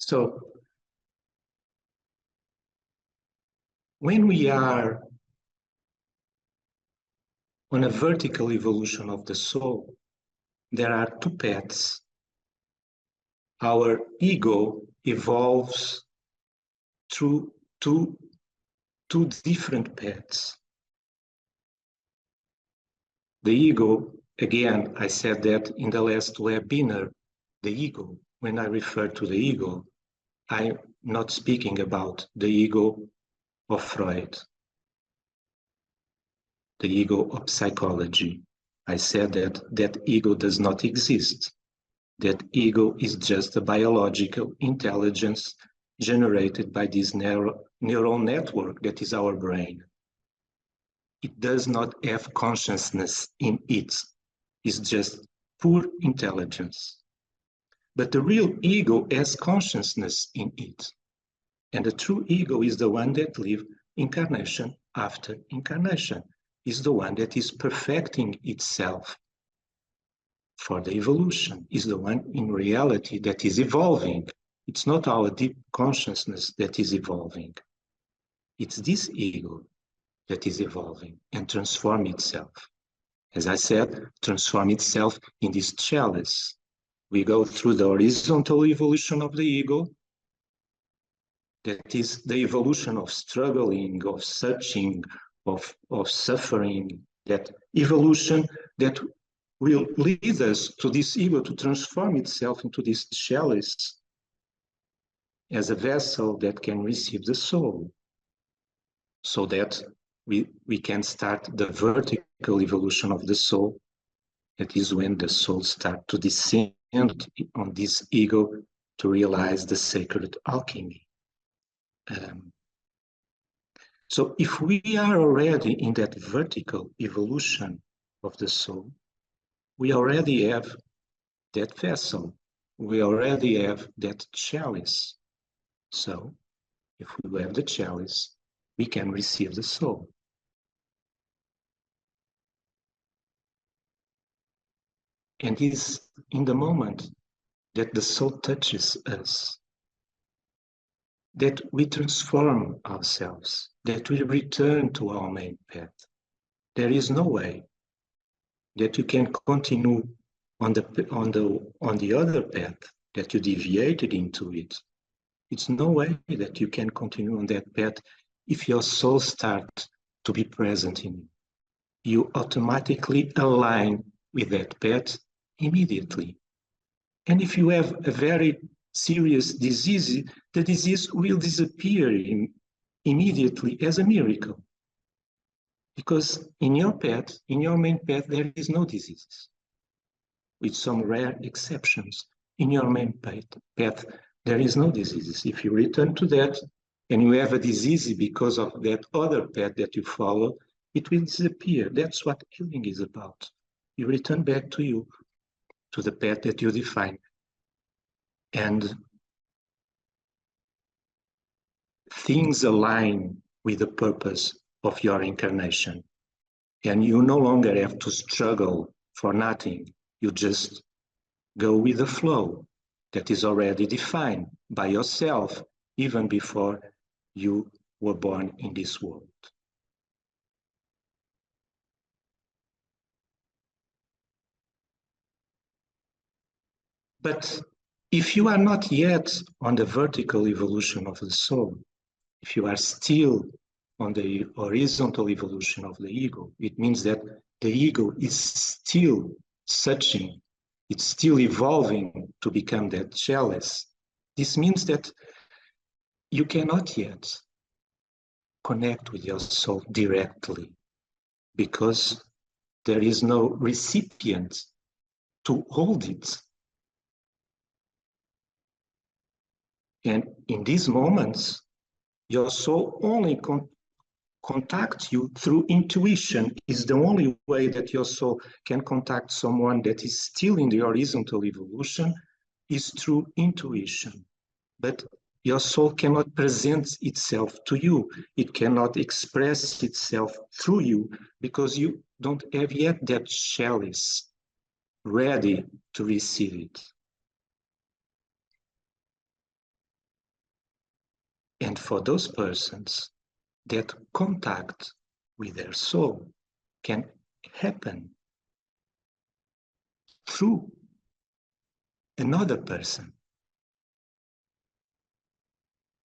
So when we are on a vertical evolution of the soul, there are two paths. Our ego evolves through two different paths. The ego, again, I said that in the last webinar, the ego, when I refer to the ego, I'm not speaking about the ego of Freud, the ego of psychology. I said that that ego does not exist. That ego is just a biological intelligence generated by this neural network that is our brain. It does not have consciousness in it. It's just pure intelligence. But the real ego has consciousness in it. And the true ego is the one that lives incarnation after incarnation, is the one that is perfecting itself for the evolution, is the one in reality that is evolving. It's not our deep consciousness that is evolving. It's this ego that is evolving and transform itself. As I said, transform itself in this chalice. We go through the horizontal evolution of the ego, that is the evolution of struggling, of searching, of suffering, that evolution that will lead us to this ego to transform itself into this chalice as a vessel that can receive the soul, so that we can start the vertical evolution of the soul. That is when the soul starts to descend on this ego to realize the sacred alchemy. So if we are already in that vertical evolution of the soul, we already have that vessel, we already have that chalice. So if we have the chalice, we can receive the soul. And it's in the moment that the soul touches us, that we transform ourselves, that we return to our main path. There is no way that you can continue on the other path that you deviated into it. It's no way that you can continue on that path if your soul starts to be present in you. You automatically align with that path immediately. And if you have a very serious disease, the disease will disappear immediately as a miracle. Because in your path, in your main path, there is no diseases. With some rare exceptions, in your main path, there is no diseases. If you return to that and you have a disease because of that other path that you follow, it will disappear. That's what healing is about. You return back to you, to the path that you define. And things align with the purpose of your incarnation. And you no longer have to struggle for nothing. You just go with the flow that is already defined by yourself, even before you were born in this world. But if you are not yet on the vertical evolution of the soul, if you are still on the horizontal evolution of the ego, it means that the ego is still searching, it's still evolving to become that chalice. This means that you cannot yet connect with your soul directly because there is no recipient to hold it. And in these moments, your soul only contacts you through intuition. Is the only way that your soul can contact someone that is still in the horizontal evolution is through intuition. But your soul cannot present itself to you. It cannot express itself through you because you don't have yet that chalice ready to receive it. And for those persons, that contact with their soul can happen through another person.